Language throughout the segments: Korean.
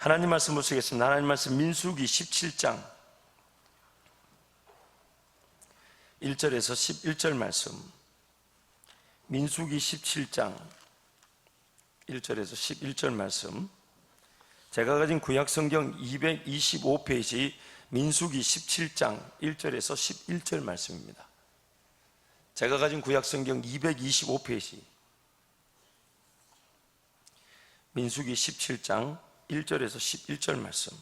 하나님 말씀 보시겠습니다. 하나님 말씀 민수기 17장 1절에서 11절 말씀. 민수기 17장 1절에서 11절 말씀. 제가 가진 구약성경 225페이지 민수기 17장 1절에서 11절 말씀입니다. 제가 가진 구약성경 225페이지 민수기 17장 1절에서 11절 말씀.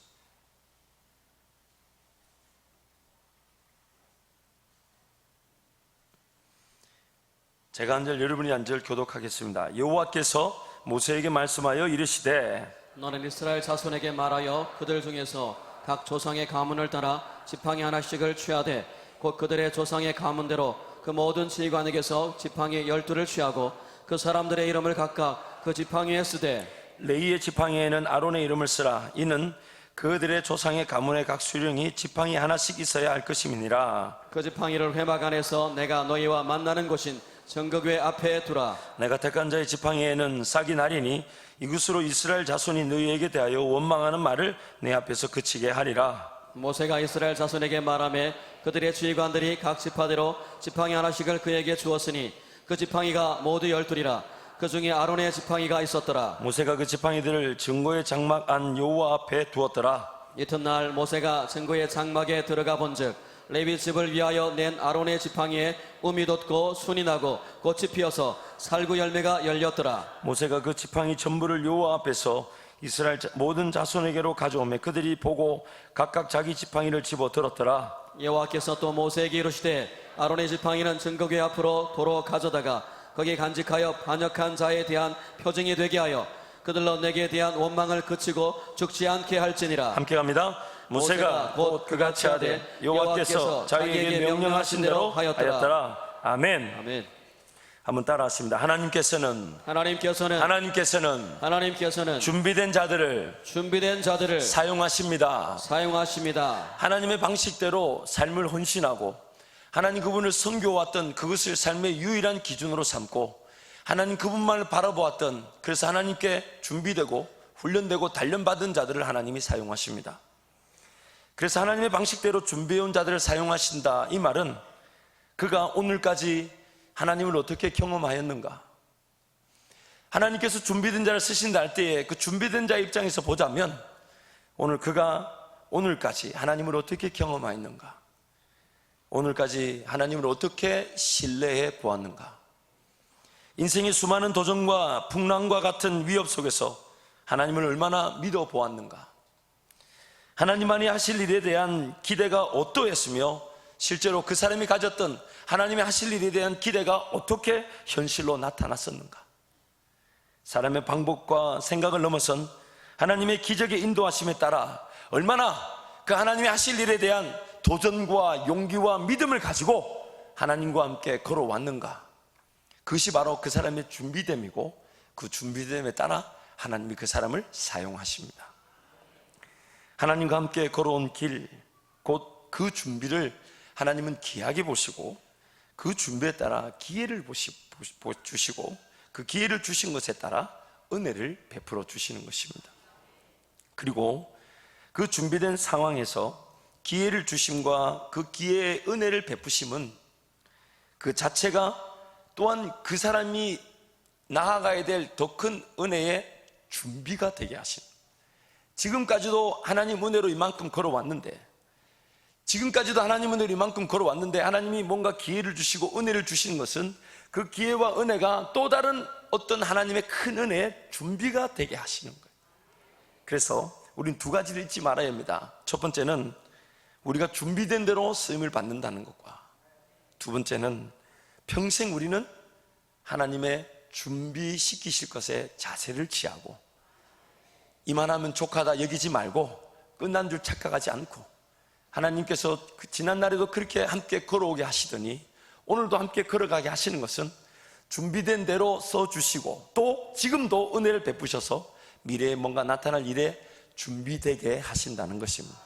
제가 한 절 여러분이 한 절 교독하겠습니다. 여호와께서 모세에게 말씀하여 이르시되 너는 이스라엘 자손에게 말하여 그들 중에서 각 조상의 가문을 따라 지팡이 하나씩을 취하되 곧 그들의 조상의 가문대로 그 모든 지휘관에게서 지팡이 12를 취하고 그 사람들의 이름을 각각 그 지팡이에 쓰되 레위의 지팡이에는 아론의 이름을 쓰라. 이는 그들의 조상의 가문의 각 수령이 지팡이 하나씩 있어야 할 것임이니라. 그 지팡이를 회막 안에서 내가 너희와 만나는 곳인 정거궤 앞에 두라. 내가 택한 자의 지팡이에는 싹이 나리니 이것으로 이스라엘 자손이 너희에게 대하여 원망하는 말을 내 앞에서 그치게 하리라. 모세가 이스라엘 자손에게 말하며 그들의 지휘관들이 각 지파대로 지팡이 하나씩을 그에게 주었으니 그 지팡이가 모두 12이라. 그 중에 아론의 지팡이가 있었더라. 모세가 그 지팡이들을 증거의 장막 안 여호와 앞에 두었더라. 이튿날 모세가 증거의 장막에 들어가 본즉 레위 집을 위하여 낸 아론의 지팡이에 움이 돋고 순이 나고 꽃이 피어서 살구 열매가 열렸더라. 모세가 그 지팡이 전부를 여호와 앞에서 이스라엘 모든 자손에게로 가져오매 그들이 보고 각각 자기 지팡이를 집어 들었더라. 여호와께서 또 모세에게 이르시되 아론의 지팡이는 증거궤 앞으로 도로 가져다가 거기에 간직하여 반역한 자에 대한 표징이 되게 하여 그들로 내게 대한 원망을 그치고 죽지 않게 할지니라. 함께 갑니다. 모세가 곧 그같이 하되 여호와께서 자기에게 명령하신 대로 하였더라. 아멘. 아멘. 한번 따라하십니다. 하나님께서는 준비된 자들을 사용하십니다. 하나님의 방식대로 삶을 헌신하고 하나님 그분을 섬겨왔던 그것을 삶의 유일한 기준으로 삼고 하나님 그분만을 바라보았던, 그래서 하나님께 준비되고 훈련되고 단련받은 자들을 하나님이 사용하십니다. 그래서 하나님의 방식대로 준비해온 자들을 사용하신다, 이 말은 그가 오늘까지 하나님을 어떻게 경험하였는가, 하나님께서 준비된 자를 쓰신다 할 때에 그 준비된 자의 입장에서 보자면 오늘 그가 오늘까지 하나님을 어떻게 경험하였는가, 오늘까지 하나님을 어떻게 신뢰해 보았는가, 인생의 수많은 도전과 풍랑과 같은 위협 속에서 하나님을 얼마나 믿어 보았는가, 하나님만이 하실 일에 대한 기대가 어떠했으며 실제로 그 사람이 가졌던 하나님의 하실 일에 대한 기대가 어떻게 현실로 나타났었는가, 사람의 방법과 생각을 넘어선 하나님의 기적의 인도하심에 따라 얼마나 그 하나님의 하실 일에 대한 도전과 용기와 믿음을 가지고 하나님과 함께 걸어왔는가, 그것이 바로 그 사람의 준비됨이고 그 준비됨에 따라 하나님이 그 사람을 사용하십니다. 하나님과 함께 걸어온 길, 곧 그 준비를 하나님은 귀하게 보시고 그 준비에 따라 기회를 주시고 그 기회를 주신 것에 따라 은혜를 베풀어 주시는 것입니다. 그리고 그 준비된 상황에서 기회를 주심과 그 기회의 은혜를 베푸심은 그 자체가 또한 그 사람이 나아가야 될 더 큰 은혜의 준비가 되게 하십니다. 지금까지도 하나님 은혜로 이만큼 걸어왔는데 하나님이 뭔가 기회를 주시고 은혜를 주시는 것은 그 기회와 은혜가 또 다른 어떤 하나님의 큰 은혜의 준비가 되게 하시는 거예요. 그래서 우린 두 가지를 잊지 말아야 합니다. 첫 번째는 우리가 준비된 대로 쓰임을 받는다는 것과, 두 번째는 평생 우리는 하나님의 준비시키실 것에 자세를 취하고 이만하면 족하다 여기지 말고 끝난 줄 착각하지 않고, 하나님께서 지난날에도 그렇게 함께 걸어오게 하시더니 오늘도 함께 걸어가게 하시는 것은 준비된 대로 써주시고 또 지금도 은혜를 베푸셔서 미래에 뭔가 나타날 일에 준비되게 하신다는 것입니다.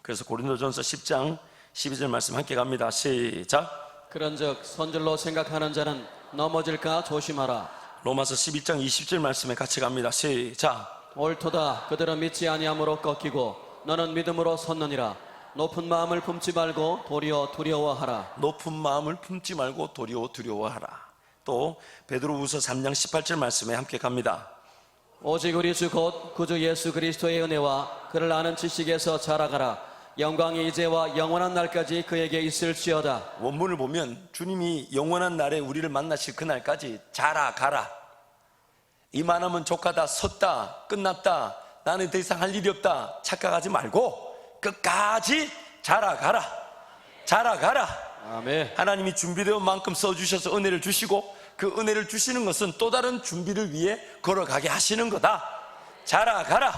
그래서 고린도전서 10장 12절 말씀 함께 갑니다. 시작. 그런즉 선질로 생각하는 자는 넘어질까 조심하라. 로마서 11장 20절 말씀에 같이 갑니다. 시작. 옳도다. 그들은 믿지 아니함으로 꺾이고 너는 믿음으로 섰느니라. 높은 마음을 품지 말고 도리어 두려워하라. 높은 마음을 품지 말고 도리어 두려워하라. 또 베드로후서 3장 18절 말씀에 함께 갑니다. 오직 우리 주 곧 구주 예수 그리스도의 은혜와 그를 아는 지식에서 자라가라. 영광이 이제와 영원한 날까지 그에게 있을지어다. 원문을 보면 주님이 영원한 날에 우리를 만나실 그날까지 자라가라. 이만하면 족하다, 섰다, 끝났다, 나는 더 이상 할 일이 없다 착각하지 말고 끝까지 자라가라. 자라가라. 아멘. 하나님이 준비되어 만큼 써주셔서 은혜를 주시고 그 은혜를 주시는 것은 또 다른 준비를 위해 걸어가게 하시는 거다. 자라가라.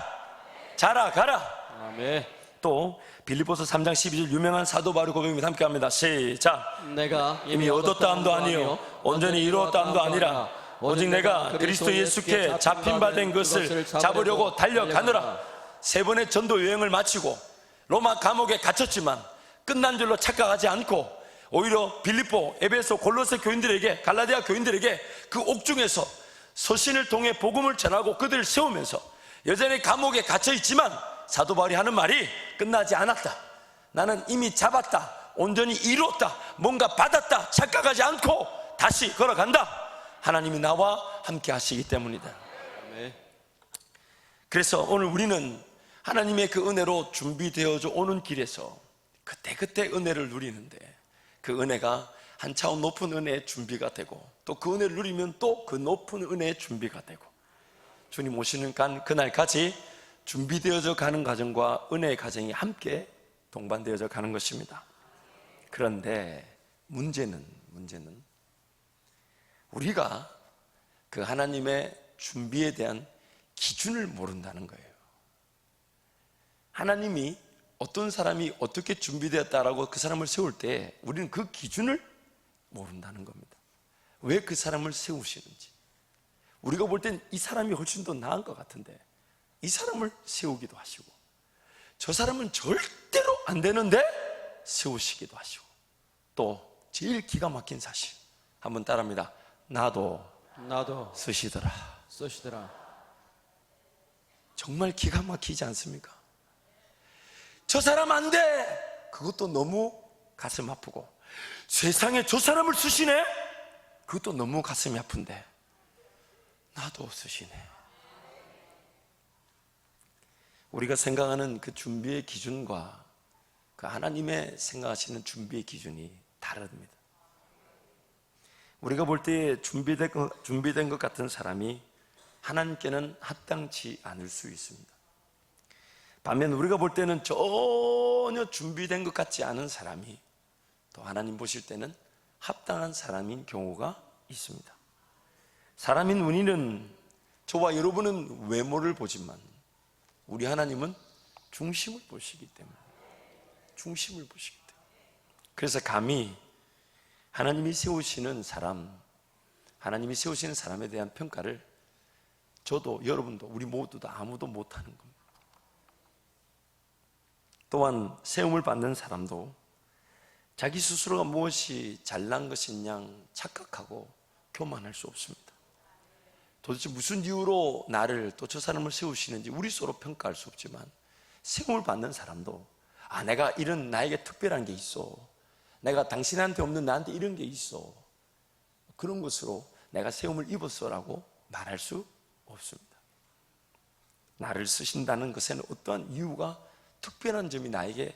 자라가라. 아멘. 또 빌립보서 3장 12절 유명한 사도 바울의 고백입니다. 함께 합니다. 시작. 내가 이미 얻었다 함도 아니요 온전히 이루었다 함도 아니라 오직 내가 그리스도 예수께 잡힌 바 된 것을 잡으려고 달려가느라. 세 번의 전도 여행을 마치고 로마 감옥에 갇혔지만 끝난 줄로 착각하지 않고 오히려 빌립보, 에베소, 골로새 교인들에게, 갈라디아 교인들에게 그 옥중에서 서신을 통해 복음을 전하고 그들을 세우면서 여전히 감옥에 갇혀 있지만 사도 바울이 하는 말이 끝나지 않았다. 나는 이미 잡았다. 온전히 이루었다. 뭔가 받았다. 착각하지 않고 다시 걸어간다. 하나님이 나와 함께 하시기 때문이다. 그래서 오늘 우리는 하나님의 그 은혜로 준비되어져 오는 길에서 그때그때 은혜를 누리는데 그 은혜가 한 차원 높은 은혜의 준비가 되고 또 그 은혜를 누리면 또 그 높은 은혜의 준비가 되고 주님 오시는 그날까지 준비되어져 가는 과정과 은혜의 과정이 함께 동반되어져 가는 것입니다. 그런데 문제는 우리가 그 하나님의 준비에 대한 기준을 모른다는 거예요. 하나님이 어떤 사람이 어떻게 준비되었다라고 그 사람을 세울 때 우리는 그 기준을 모른다는 겁니다. 왜 그 사람을 세우시는지. 우리가 볼 땐 이 사람이 훨씬 더 나은 것 같은데 이 사람을 세우기도 하시고 저 사람은 절대로 안 되는데 세우시기도 하시고 또 제일 기가 막힌 사실 한번 따라합니다. 나도 쓰시더라. 정말 기가 막히지 않습니까? 저 사람 안 돼! 그것도 너무 가슴 아프고 세상에 저 사람을 쓰시네? 그것도 너무 가슴이 아픈데 나도 쓰시네. 우리가 생각하는 그 준비의 기준과 그 하나님의 생각하시는 준비의 기준이 다릅니다. 우리가 볼 때 준비된 것 같은 사람이 하나님께는 합당치 않을 수 있습니다. 반면 우리가 볼 때는 전혀 준비된 것 같지 않은 사람이 또 하나님 보실 때는 합당한 사람인 경우가 있습니다. 사람인 우리는 저와 여러분은 외모를 보지만 우리 하나님은 중심을 보시기 때문에 그래서 감히 하나님이 세우시는 사람에 대한 평가를 저도 여러분도 우리 모두 다 아무도 못하는 겁니다. 또한 세움을 받는 사람도 자기 스스로가 무엇이 잘난 것인 양 착각하고 교만할 수 없습니다. 도대체 무슨 이유로 나를 또 저 사람을 세우시는지 우리 서로 평가할 수 없지만 세움을 받는 사람도 내가 이런 나에게 특별한 게 있어, 내가 당신한테 없는 나한테 이런 게 있어, 그런 것으로 내가 세움을 입었어라고 말할 수 없습니다. 나를 쓰신다는 것에는 어떠한 이유가 특별한 점이 나에게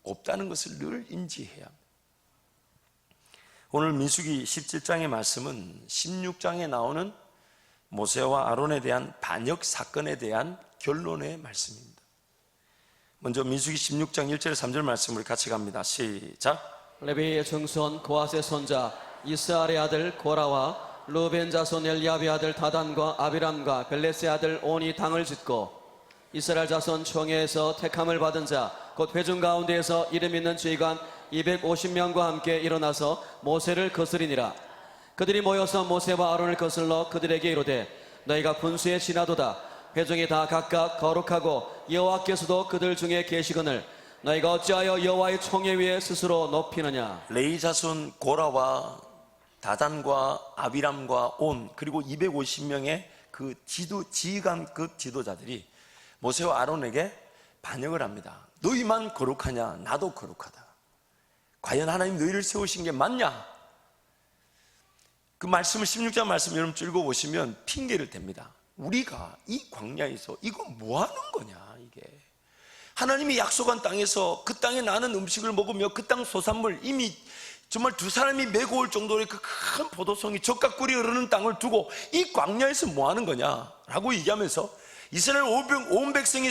없다는 것을 늘 인지해야 합니다. 오늘 민수기 17장의 말씀은 16장에 나오는 모세와 아론에 대한 반역 사건에 대한 결론의 말씀입니다. 먼저 민수기 16장 1절 3절 말씀을 같이 갑니다. 시작. 레위의 증손 고핫의 손자 이스라엘의 아들 고라와 루벤 자손 엘리압의 아들 다단과 아비람과 벨레스의 아들 온이 당을 짓고 이스라엘 자손 총회에서 택함을 받은 자 곧 회중 가운데에서 이름 있는 지휘관 250명과 함께 일어나서 모세를 거스리니라. 그들이 모여서 모세와 아론을 거슬러 그들에게 이르되 너희가 분수에 지나도다. 회중이 다 각각 거룩하고 여호와께서도 그들 중에 계시거늘 너희가 어찌하여 여호와의 총회 위에 스스로 높이느냐. 레위 자손 고라와 다단과 아비람과 온 그리고 250명의 그 지휘관급 지도자들이 모세와 아론에게 반역을 합니다. 너희만 거룩하냐? 나도 거룩하다. 과연 하나님 너희를 세우신 게 맞냐? 그 말씀을 16장 말씀 여러분 읽어보시면 핑계를 댑니다. 우리가 이 광야에서 이거 뭐 하는 거냐 이게. 하나님이 약속한 땅에서 그 땅에 나는 음식을 먹으며 그 땅 소산물 이미 정말 두 사람이 메고 올 정도의 그 큰 포도송이 젖과 꿀이 흐르는 땅을 두고 이 광야에서 뭐 하는 거냐라고 얘기하면서 이스라엘 온 백성이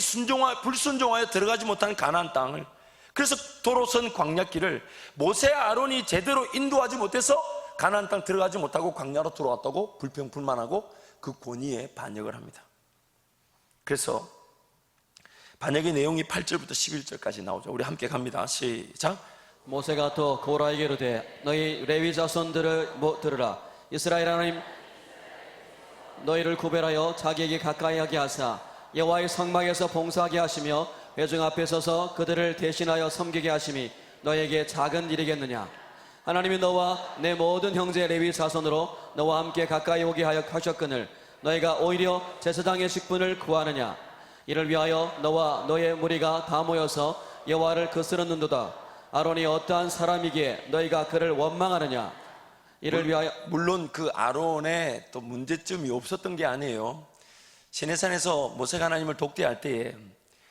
불순종하여 들어가지 못하는 가나안 땅을, 그래서 도로선 광야길을 모세 아론이 제대로 인도하지 못해서 가나안 땅 들어가지 못하고 광야로 들어왔다고 불평불만하고 그 권위에 반역을 합니다. 그래서 반역의 내용이 8절부터 11절까지 나오죠. 우리 함께 갑니다. 시작. 모세가 또 고라에게 이르되 너희 레위 자손들을 들으라. 이스라엘 하나님 너희를 구별하여 자기에게 가까이 하게 하사 여호와의 성막에서 봉사하게 하시며 회중 앞에 서서 그들을 대신하여 섬기게 하심이 너에게 작은 일이겠느냐. 하나님이 너와 내 모든 형제 레위 자손으로 너와 함께 가까이 오게 하여 하셨거늘 너희가 오히려 제사장의 직분을 구하느냐. 이를 위하여 너와 너의 무리가 다 모여서 여호와를 거스르는도다. 아론이 어떠한 사람이기에 너희가 그를 원망하느냐. 이를 위하여 물론 그 아론의 또 문제점이 없었던 게 아니에요. 시내산에서 모세가 하나님을 독대할 때에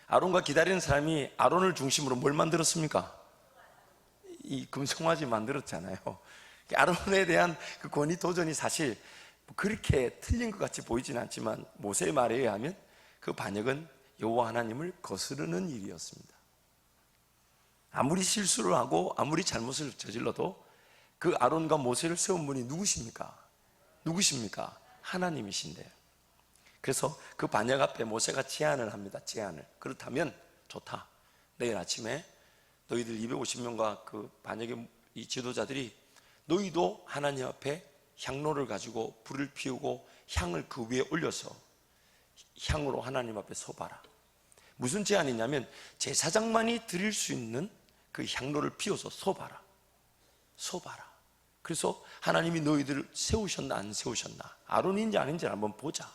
아론과 기다리는 사람이 아론을 중심으로 뭘 만들었습니까? 이 금송아지 만들었잖아요. 아론에 대한 그 권위 도전이 사실 그렇게 틀린 것 같이 보이지는 않지만 모세의 말에 의하면 그 반역은 여호와 하나님을 거스르는 일이었습니다. 아무리 실수를 하고 아무리 잘못을 저질러도 그 아론과 모세를 세운 분이 누구십니까? 하나님이신데요. 그래서 그 반역 앞에 모세가 제안을 합니다. 제안을. 그렇다면 좋다. 내일 아침에 너희들 250명과 그 반역의 이 지도자들이 너희도 하나님 앞에 향로를 가지고 불을 피우고 향을 그 위에 올려서 향으로 하나님 앞에 서봐라. 무슨 제안이냐면 제사장만이 드릴 수 있는 그 향로를 피워서 서봐라. 그래서 하나님이 너희들을 세우셨나 안 세우셨나, 아론인지 아닌지 한번 보자.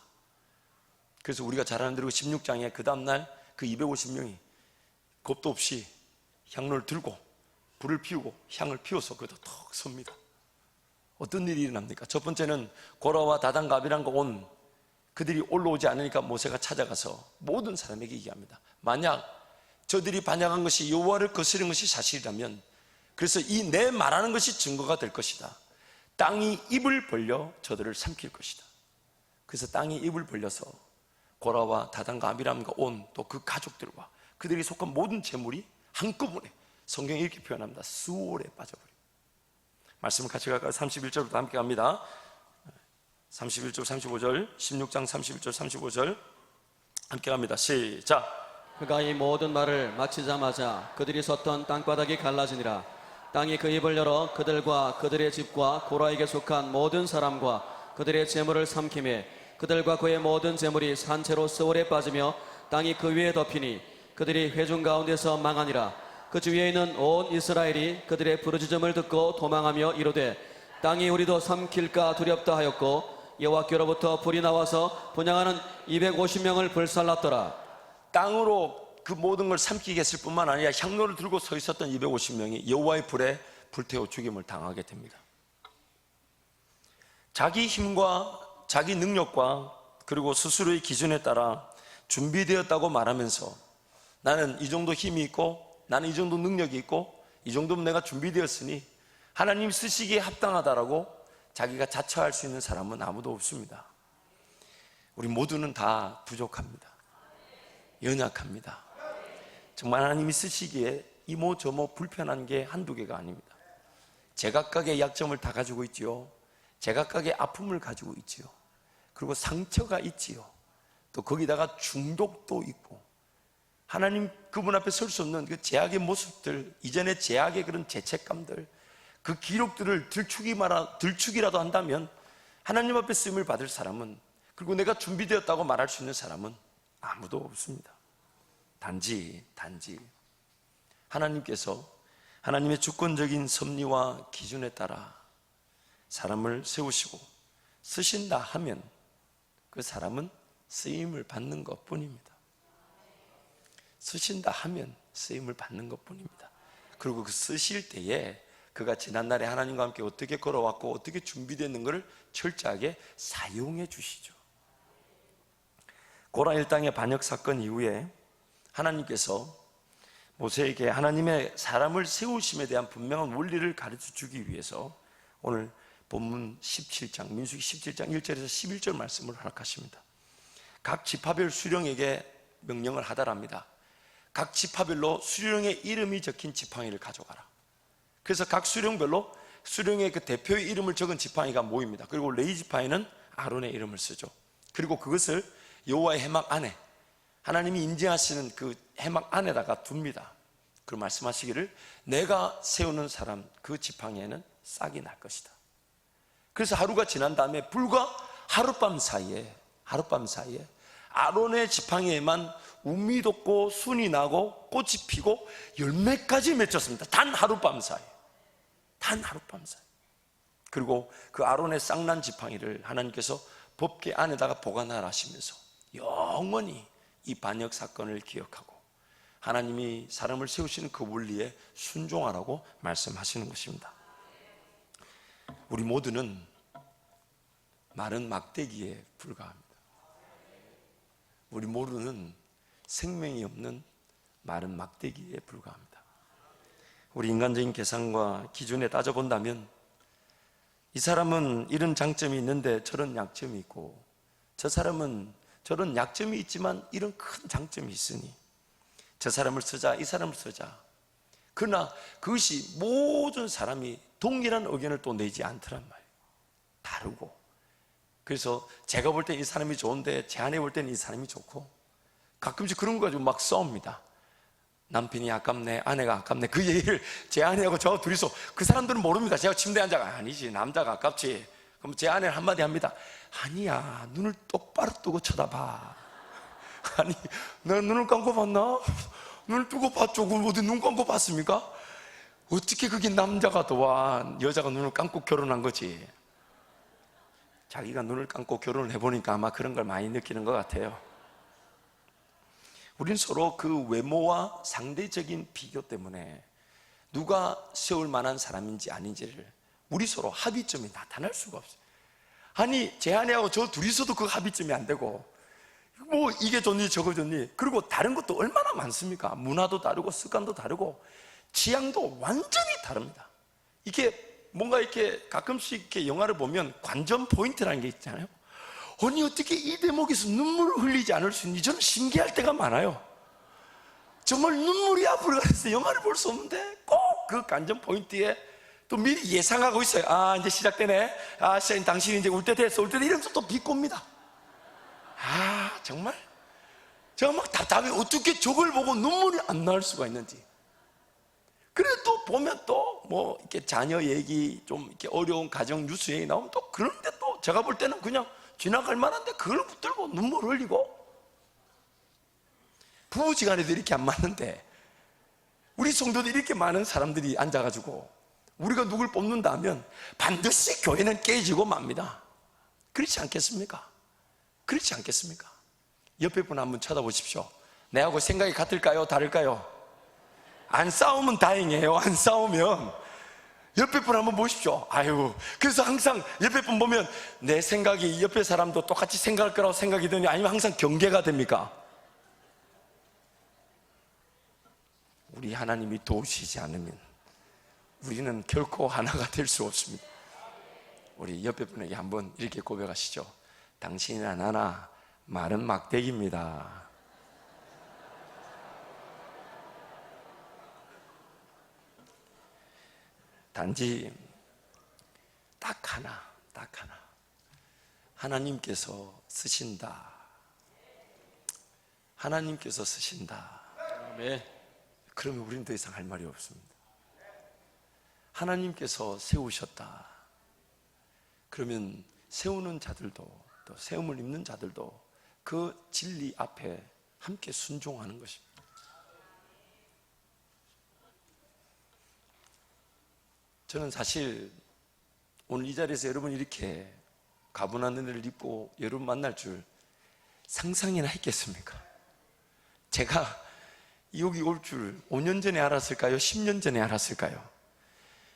그래서 우리가 잘 아는 대로 16장에 그 다음날 그 250명이 겁도 없이 향로를 들고 불을 피우고 향을 피워서 거기다 턱 섭니다. 어떤 일이 일어납니까? 첫 번째는 고라와 다단과 아비람과 온 그들이 올라오지 않으니까 모세가 찾아가서 모든 사람에게 얘기합니다. 만약 저들이 반역한 것이 여호와를 거스른 것이 사실이라면, 그래서 이 내 말하는 것이 증거가 될 것이다. 땅이 입을 벌려 저들을 삼킬 것이다. 그래서 땅이 입을 벌려서 고라와 다단과 아비람과 온 또 그 가족들과 그들이 속한 모든 재물이 한꺼번에, 성경이 이렇게 표현합니다. 수월에 빠져버립니다. 말씀을 같이 갈까요? 31절부터 함께 갑니다. 31절 35절 16장 31절 35절 함께 갑니다. 시작. 그가 이 모든 말을 마치자마자 그들이 섰던 땅바닥이 갈라지니라. 땅이 그 입을 열어 그들과 그들의 집과 고라에게 속한 모든 사람과 그들의 재물을 삼키매 그들과 그의 모든 재물이 산채로 스월에 빠지며 땅이 그 위에 덮이니 그들이 회중 가운데서 망하니라. 그 주위에 있는 온 이스라엘이 그들의 부르짖음을 듣고 도망하며 이르되 땅이 우리도 삼킬까 두렵다 하였고 여호와께로부터 불이 나와서 분향하는 250명을 불살랐더라. 땅으로 그 모든 걸 삼키게 했을 뿐만 아니라 향로를 들고 서 있었던 250명이 여호와의 불에 불태워 죽임을 당하게 됩니다. 자기 힘과 자기 능력과 그리고 스스로의 기준에 따라 준비되었다고 말하면서 나는 이 정도 힘이 있고 나는 이 정도 능력이 있고 이 정도면 내가 준비되었으니 하나님 쓰시기에 합당하다라고 자기가 자처할 수 있는 사람은 아무도 없습니다. 우리 모두는 다 부족합니다. 연약합니다. 정말 하나님이 쓰시기에 이모저모 불편한 게 한두 개가 아닙니다. 제각각의 약점을 다 가지고 있지요. 제각각의 아픔을 가지고 있지요. 그리고 상처가 있지요. 또 거기다가 중독도 있고 하나님 그분 앞에 설 수 없는 그 제약의 모습들, 이전의 제약의 그런 죄책감들, 그 기록들을 들추기라도 한다면 하나님 앞에 쓰임을 받을 사람은, 그리고 내가 준비되었다고 말할 수 있는 사람은 아무도 없습니다. 단지 하나님께서 하나님의 주권적인 섭리와 기준에 따라 사람을 세우시고 쓰신다 하면 그 사람은 쓰임을 받는 것뿐입니다. 쓰신다 하면 쓰임을 받는 것뿐입니다. 그리고 그 쓰실 때에 그가 지난날에 하나님과 함께 어떻게 걸어왔고 어떻게 준비됐는 것을 철저하게 사용해 주시죠. 고라 일당의 반역 사건 이후에 하나님께서 모세에게 하나님의 사람을 세우심에 대한 분명한 원리를 가르쳐 주기 위해서 오늘 본문 17장 민수기 17장 1절에서 11절 말씀을 허락하십니다. 각 지파별 수령에게 명령을 하다랍니다. 각 지파별로 수령의 이름이 적힌 지팡이를 가져가라. 그래서 각 수령별로 수령의 그 대표의 이름을 적은 지팡이가 모입니다. 그리고 레위 지파에는 아론의 이름을 쓰죠. 그리고 그것을 여호와의 회막 안에, 하나님이 인정하시는 그 회막 안에다가 둡니다. 그리고 말씀하시기를 내가 세우는 사람 그 지팡이에는 싹이 날 것이다. 그래서 하루가 지난 다음에 불과 하룻밤 사이에 아론의 지팡이에만 우미 돋고 순이 나고 꽃이 피고 열매까지 맺혔습니다. 단 하룻밤 사이. 그리고 그 아론의 쌍난 지팡이를 하나님께서 법궤 안에다가 보관하라 하시면서 영원히 이 반역 사건을 기억하고 하나님이 사람을 세우시는 그 원리에 순종하라고 말씀하시는 것입니다. 우리 모두는 마른 막대기에 불과합니다. 우리 모두는 생명이 없는 마른 막대기에 불과합니다. 우리 인간적인 계산과 기준에 따져본다면 이 사람은 이런 장점이 있는데 저런 약점이 있고 저 사람은 저런 약점이 있지만 이런 큰 장점이 있으니 저 사람을 쓰자 이 사람을 쓰자. 그러나 그것이 모든 사람이 동일한 의견을 또 내지 않더란 말이에요. 다르고. 그래서 제가 볼 때 이 사람이 좋은데 제 아내 볼 때는 이 사람이 좋고 가끔씩 그런 거 가지고 막 싸웁니다. 남편이 아깝네, 아내가 아깝네. 그 얘기를 제 아내하고 저 둘이서, 그 사람들은 모릅니다. 제가 침대에 앉아가 아니지, 남자가 아깝지. 그럼 제 아내는 한마디 합니다. 아니야, 눈을 똑바로 뜨고 쳐다봐. 아니, 내가 눈을 감고 봤나? 눈을 뜨고 봤죠. 그럼 어디 눈 감고 봤습니까? 어떻게 그게 남자가 도와 여자가 눈을 감고 결혼한 거지. 자기가 눈을 감고 결혼을 해보니까 아마 그런 걸 많이 느끼는 것 같아요. 우린 서로 그 외모와 상대적인 비교 때문에 누가 세울 만한 사람인지 아닌지를 우리 서로 합의점이 나타날 수가 없어요. 아니, 제 아내하고 저 둘이서도 그 합의점이 안 되고 뭐 이게 좋니 저거 좋니. 그리고 다른 것도 얼마나 많습니까? 문화도 다르고 습관도 다르고 취향도 완전히 다릅니다. 이게 뭔가 이렇게 가끔씩 이렇게 영화를 보면 관전 포인트라는 게 있잖아요. 아니, 어떻게 이 대목에서 눈물을 흘리지 않을 수 있니? 저는 신기할 때가 많아요. 정말 눈물이 앞으로 가서 영화를 볼 수 없는데 꼭 그 관전 포인트에 또 미리 예상하고 있어요. 아, 이제 시작되네. 아, 당신이 이제 울 때 됐어. 울 때 이러면서 또 비꼬입니다. 아, 정말 제가 막 답답해. 어떻게 저걸 보고 눈물이 안 나올 수가 있는지. 그래 또 보면 또 뭐 이렇게 자녀 얘기, 좀 이렇게 어려운 가정 뉴스 얘기 나오면 또 그런데 또 제가 볼 때는 그냥 지나갈 만한데 그걸 붙들고 눈물 흘리고. 부부지간에도 이렇게 안 맞는데 우리 성도도 이렇게 많은 사람들이 앉아가지고 우리가 누굴 뽑는다면 반드시 교회는 깨지고 맙니다. 그렇지 않겠습니까? 그렇지 않겠습니까? 옆에 분 한번 쳐다보십시오. 내하고 생각이 같을까요? 다를까요? 안 싸우면 다행이에요. 안 싸우면. 옆에 분 한번 보십시오. 아유, 그래서 항상 옆에 분 보면 내 생각이 옆에 사람도 똑같이 생각할 거라고 생각이 드니, 아니면 항상 경계가 됩니까? 우리 하나님이 도우시지 않으면 우리는 결코 하나가 될 수 없습니다. 우리 옆에 분에게 한번 이렇게 고백하시죠. 당신이나 나나 마른 막대기입니다. 단지 딱 하나 하나님께서 쓰신다. 하나님께서 쓰신다. 아멘. 그러면 우리는 더 이상 할 말이 없습니다. 하나님께서 세우셨다. 그러면 세우는 자들도, 또 세움을 입는 자들도 그 진리 앞에 함께 순종하는 것입니다. 저는 사실 오늘 이 자리에서 여러분 이렇게 가분한 은혜를 입고 여러분 만날 줄 상상이나 했겠습니까? 제가 여기 올 줄 5년 전에 알았을까요? 10년 전에 알았을까요?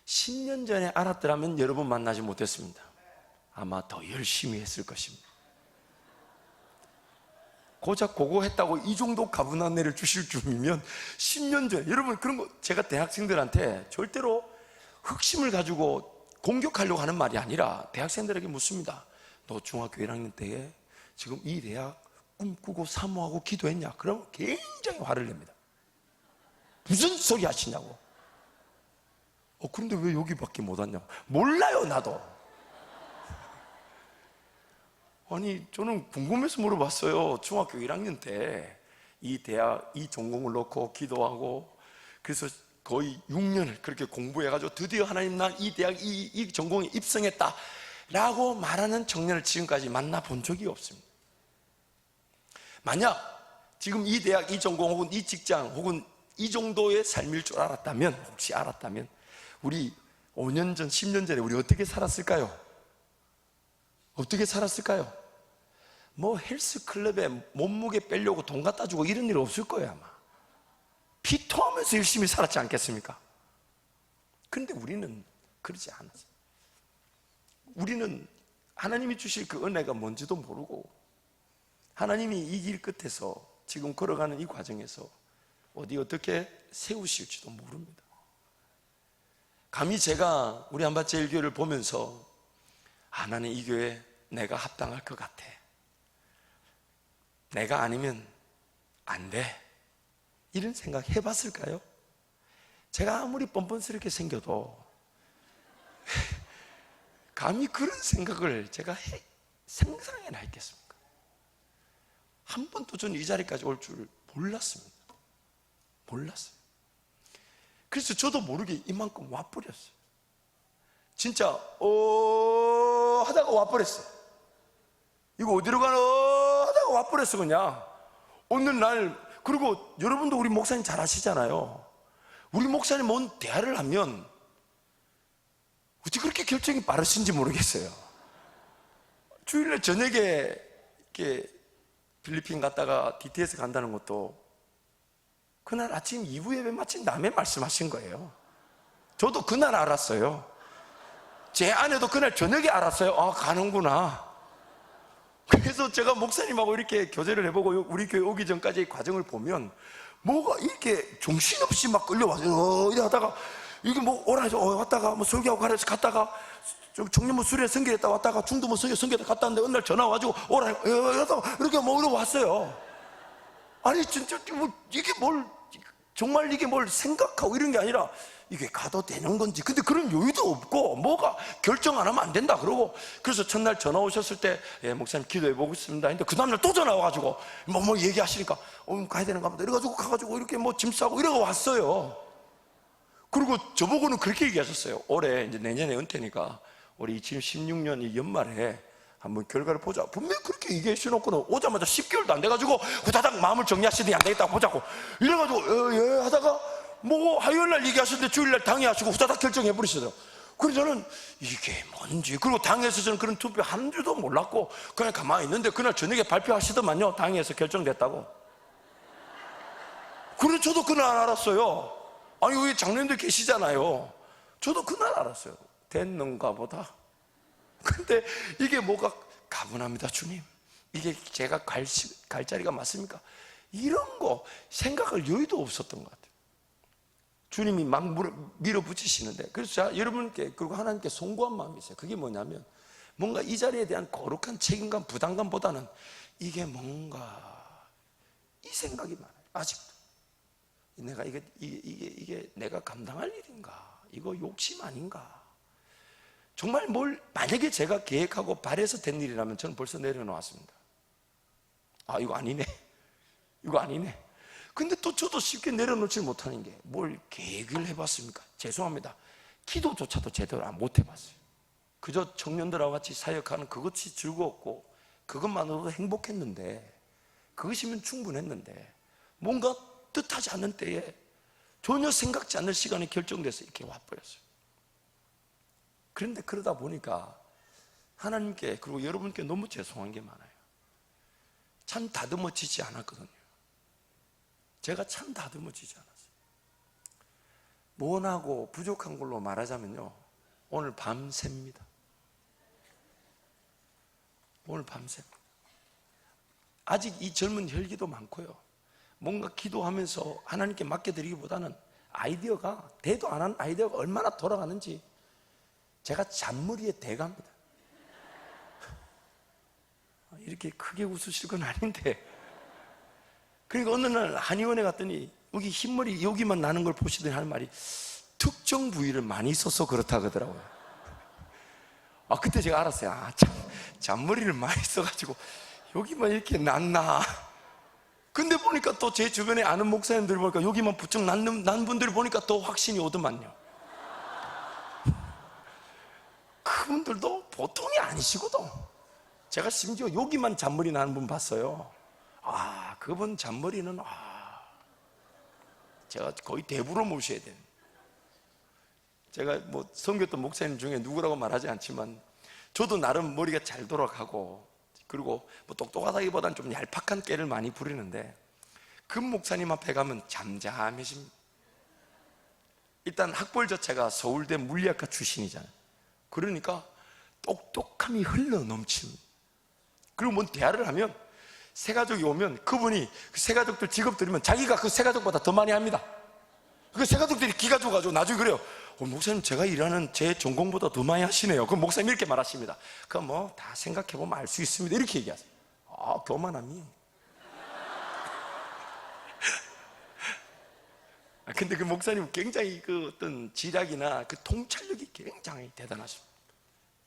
10년 전에 알았더라면 여러분 만나지 못했습니다. 아마 더 열심히 했을 것입니다. 고작 그거 했다고 이 정도 가분한 은혜를 주실 줄이면 10년 전에, 여러분 그런 거 제가 대학생들한테 절대로 흑심을 가지고 공격하려고 하는 말이 아니라 대학생들에게 묻습니다. 너 중학교 1학년 때에 지금 이 대학 꿈꾸고 사모하고 기도했냐? 그러면 굉장히 화를 냅니다. 무슨 소리 하시냐고. 그런데 왜 여기밖에 못 왔냐고. 몰라요, 나도. 아니, 저는 궁금해서 물어봤어요. 중학교 1학년 때 이 대학, 이 전공을 놓고 기도하고, 그래서 거의 6년을 그렇게 공부해가지고 드디어 하나님 난 이 대학, 이 전공에 입성했다 라고 말하는 청년을 지금까지 만나본 적이 없습니다. 만약 지금 이 대학, 이 전공 혹은 이 직장 혹은 이 정도의 삶일 줄 알았다면, 혹시 알았다면 우리 5년 전, 10년 전에 우리 어떻게 살았을까요? 어떻게 살았을까요? 뭐 헬스클럽에 몸무게 빼려고 돈 갖다 주고 이런 일 없을 거예요, 아마. 피 토하면서 열심히 살았지 않겠습니까? 그런데 우리는 그러지 않았어요. 우리는 하나님이 주실 그 은혜가 뭔지도 모르고, 하나님이 이 길 끝에서 지금 걸어가는 이 과정에서 어디 어떻게 세우실지도 모릅니다. 감히 제가 우리 한밭제일교회를 보면서 나는 이 교회 내가 합당할 것 같아, 내가 아니면 안 돼, 이런 생각 해봤을까요? 제가 아무리 뻔뻔스럽게 생겨도 감히 그런 생각을 제가 상상해나 했겠습니까? 한 번도 저는 이 자리까지 올 줄 몰랐습니다. 몰랐어요. 그래서 저도 모르게 이만큼 와버렸어요. 진짜 하다가 와버렸어요. 이거 어디로 가나 하다가 와버렸어. 그냥 어느 날, 그리고 여러분도 우리 목사님 잘 아시잖아요. 우리 목사님 뭔 대화를 하면 어떻게 그렇게 결정이 빠르신지 모르겠어요. 주일날 저녁에 이렇게 필리핀 갔다가 DTS 간다는 것도 그날 아침 2부 예배 마친 다음에 말씀하신 거예요. 저도 그날 알았어요. 제 아내도 그날 저녁에 알았어요. 가는구나. 그래서 제가 목사님하고 이렇게 교제를 해보고 우리 교회 오기 전까지의 과정을 보면 뭐가 이렇게 정신없이 막 끌려와서 이래 하다가 이게 뭐 오라 해서 왔다가 뭐 설교하고 가라 해서 갔다가 청년부 수련회 선교했다 왔다가 중도부 선교했다 갔다 왔는데 어느 날 전화 와가지고 오라 이러다가 이렇게 뭐 이러고 왔어요. 아니 진짜 뭐 이게 뭘 정말 이게 뭘 생각하고 이런 게 아니라 이게 가도 되는 건지, 근데 그런 여유도 없고 뭐가 결정 안 하면 안 된다 그러고, 그래서 첫날 전화 오셨을 때 목사님 기도해 보고 있습니다 했는데 그 다음날 또 전화 와가지고 뭐 얘기하시니까 가야 되는가 보다 이래가지고 가가지고 이렇게 뭐 짐 싸고 이러고 왔어요. 그리고 저보고는 그렇게 얘기하셨어요. 올해 이제 내년에 은퇴니까 우리 2016년 이 연말에 한번 결과를 보자. 분명히 그렇게 얘기하시놓고는 오자마자 10개월도 안 돼가지고 후다닥 마음을 정리하시더니 안 되겠다 보자고 이래가지고 예 하다가 뭐 화요일날 얘기하셨는데 주일날 당회하시고 후다닥 결정해버리시더라고요. 그래서 저는 이게 뭔지, 그리고 당회에서 저는 그런 투표 한 줄도 몰랐고 그냥 가만히 있는데 그날 저녁에 발표하시더만요. 당회에서 결정됐다고. 그래서 저도 그날 알았어요. 아니 여기 장로님들 계시잖아요. 저도 그날 알았어요. 됐는가 보다. 근데 이게 뭐가 가분합니다. 주님, 이게 제가 갈 자리가 맞습니까? 이런 거 생각할 여유도 없었던 것 같아요. 주님이 막 밀어붙이시는데, 그래서 제가 여러분께 그리고 하나님께 송구한 마음이 있어요. 그게 뭐냐면 뭔가 이 자리에 대한 거룩한 책임감, 부담감보다는 이게 뭔가 이 생각이 많아요. 아직도 내가 이게 내가 감당할 일인가? 이거 욕심 아닌가? 정말 뭘 만약에 제가 계획하고 바래서 된 일이라면 저는 벌써 내려놓았습니다. 이거 아니네, 이거 아니네. 근데 또 저도 쉽게 내려놓지 못하는 게 뭘 계획을 해봤습니까? 죄송합니다. 기도조차도 제대로 못 해봤어요. 그저 청년들하고 같이 사역하는 그것이 즐거웠고 그것만으로도 행복했는데, 그것이면 충분했는데 뭔가 뜻하지 않는 때에 전혀 생각지 않는 시간에 결정돼서 이렇게 와버렸어요. 그런데 그러다 보니까 하나님께 그리고 여러분께 너무 죄송한 게 많아요. 참 다듬어지지 않았거든요. 제가 참 다듬어지지 않았어요. 모원하고 부족한 걸로 말하자면요, 오늘 밤새입니다. 오늘 밤새. 아직 이 젊은 혈기도 많고요, 뭔가 기도하면서 하나님께 맡겨드리기보다는 아이디어가, 대도 안 한 아이디어가 얼마나 돌아가는지 제가 잔머리에 대갑니다. 이렇게 크게 웃으실 건 아닌데. 그러니까 어느 날 한의원에 갔더니 여기 흰머리 여기만 나는 걸 보시더니 하는 말이, 특정 부위를 많이 써서 그렇다 그러더라고요. 그때 제가 알았어요. 참, 잔머리를 많이 써가지고 여기만 이렇게 났나. 근데 보니까 또 제 주변에 아는 목사님들 보니까 여기만 부쩍 난 분들 보니까 또 확신이 오더만요. 그분들도 보통이 아니시거든. 제가 심지어 여기만 잔머리 나는 분 봤어요. 그분 잔머리는 제가 거의 대부로 모셔야 돼요. 제가 뭐 섬겼던 목사님 중에 누구라고 말하지 않지만 저도 나름 머리가 잘 돌아가고, 그리고 뭐 똑똑하다기보다는 좀 얄팍한 깨를 많이 부리는데, 그 목사님 앞에 가면 잠잠해집니다. 일단 학벌 자체가 서울대 물리학과 출신이잖아요. 그러니까 똑똑함이 흘러 넘칩니다. 그리고 뭔 대화를 하면, 새가족이 오면 그분이 그 새가족들 직업 들으면 자기가 그 새가족보다 더 많이 합니다. 그 새가족들이 기가 좋아가지고 나중에 그래요. 목사님, 제가 일하는 제 전공보다 더 많이 하시네요. 그럼 목사님 이렇게 말하십니다. 그럼 뭐 다 생각해보면 알 수 있습니다. 이렇게 얘기하세요. 교만함이. 근데 그 목사님 굉장히 그 어떤 지략이나 그 통찰력이 굉장히 대단하십니다.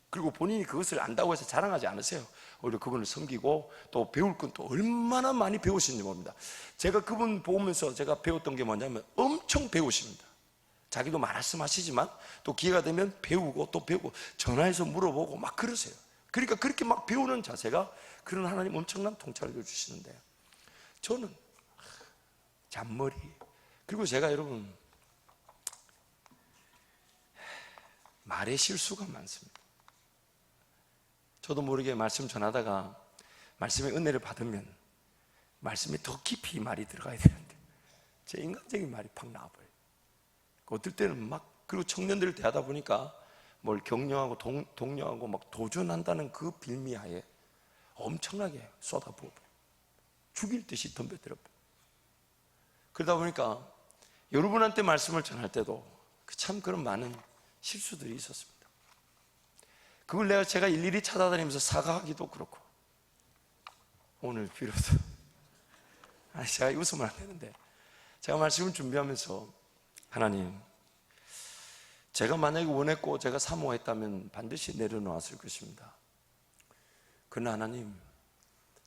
그리고 본인이 그것을 안다고 해서 자랑하지 않으세요. 오히려 그분을 섬기고 또 배울 건 또 얼마나 많이 배우시는지 모릅니다. 제가 그분 보면서 제가 배웠던 게 뭐냐면, 엄청 배우십니다. 자기도 말씀하시지만 또 기회가 되면 배우고 또 배우고 전화해서 물어보고 막 그러세요. 그러니까 그렇게 막 배우는 자세가, 그런 하나님 엄청난 통찰력을 주시는데, 저는 잔머리. 그리고 제가 여러분, 말에 실수가 많습니다. 저도 모르게 말씀 전하다가 말씀의 은혜를 받으면 말씀에 더 깊이 말이 들어가야 되는데 제 인간적인 말이 팍 나와버려요. 어떨 때는 막, 그리고 청년들을 대하다 보니까 뭘 격려하고 독려하고 막 도전한다는 그 빌미하에 엄청나게 쏟아부어버려요. 죽일 듯이 덤벼들어버려요. 그러다 보니까 여러분한테 말씀을 전할 때도 참 그런 많은 실수들이 있었습니다. 그걸 제가 일일이 찾아다니면서 사과하기도 그렇고, 오늘 비로소, 제가 웃으면 안 되는데, 제가 말씀을 준비하면서, 하나님, 제가 만약에 원했고 제가 사모했다면 반드시 내려놓았을 것입니다. 그러나 하나님,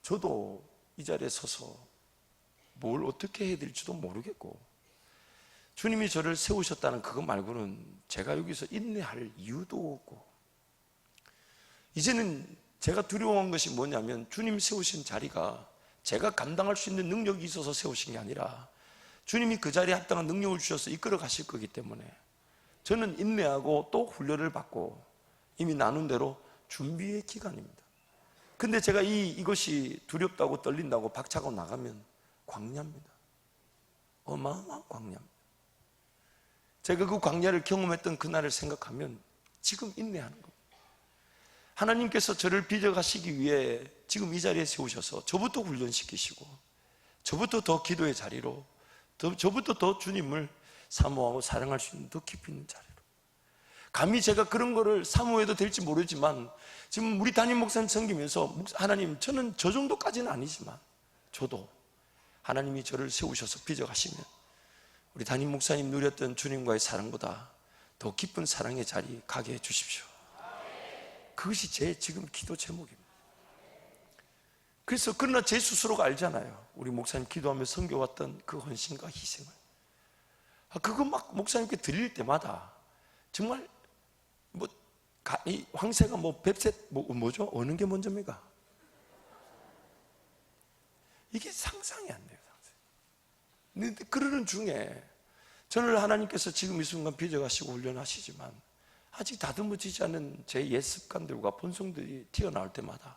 저도 이 자리에 서서 뭘 어떻게 해야 될지도 모르겠고, 주님이 저를 세우셨다는 그거 말고는 제가 여기서 인내할 이유도 없고, 이제는 제가 두려워한 것이 뭐냐면, 주님이 세우신 자리가 제가 감당할 수 있는 능력이 있어서 세우신 게 아니라 주님이 그 자리에 합당한 능력을 주셔서 이끌어 가실 거기 때문에 저는 인내하고 또 훈련을 받고 이미 나눈 대로 준비의 기간입니다. 근데 제가 이것이 두렵다고 떨린다고 박차고 나가면 광야입니다. 어마어마한 광야입니다. 제가 그 광야를 경험했던 그날을 생각하면 지금 인내하는 겁니다. 하나님께서 저를 빚어가시기 위해 지금 이 자리에 세우셔서 저부터 훈련시키시고, 저부터 더 기도의 자리로, 저부터 더 주님을 사모하고 사랑할 수 있는 더 깊이 있는 자리로, 감히 제가 그런 거를 사모해도 될지 모르지만 지금 우리 담임 목사님 섬기면서, 하나님, 저는 저 정도까지는 아니지만 저도 하나님이 저를 세우셔서 빚어가시면 우리 담임 목사님 누렸던 주님과의 사랑보다 더 깊은 사랑의 자리 가게 해주십시오. 그것이 제 지금 기도 제목입니다. 그래서, 그러나 제 스스로가 알잖아요. 우리 목사님 기도하며 섬겨왔던 그 헌신과 희생을. 그거 막 목사님께 드릴 때마다 정말 이 황새가 뱁새 뭐죠? 어느 게 먼저입니까? 이게 상상이 안 돼요. 근데 그러는 중에 저를 하나님께서 지금 이 순간 빚어가시고 훈련하시지만 아직 다듬어지지 않은 제 옛 습관들과 본성들이 튀어나올 때마다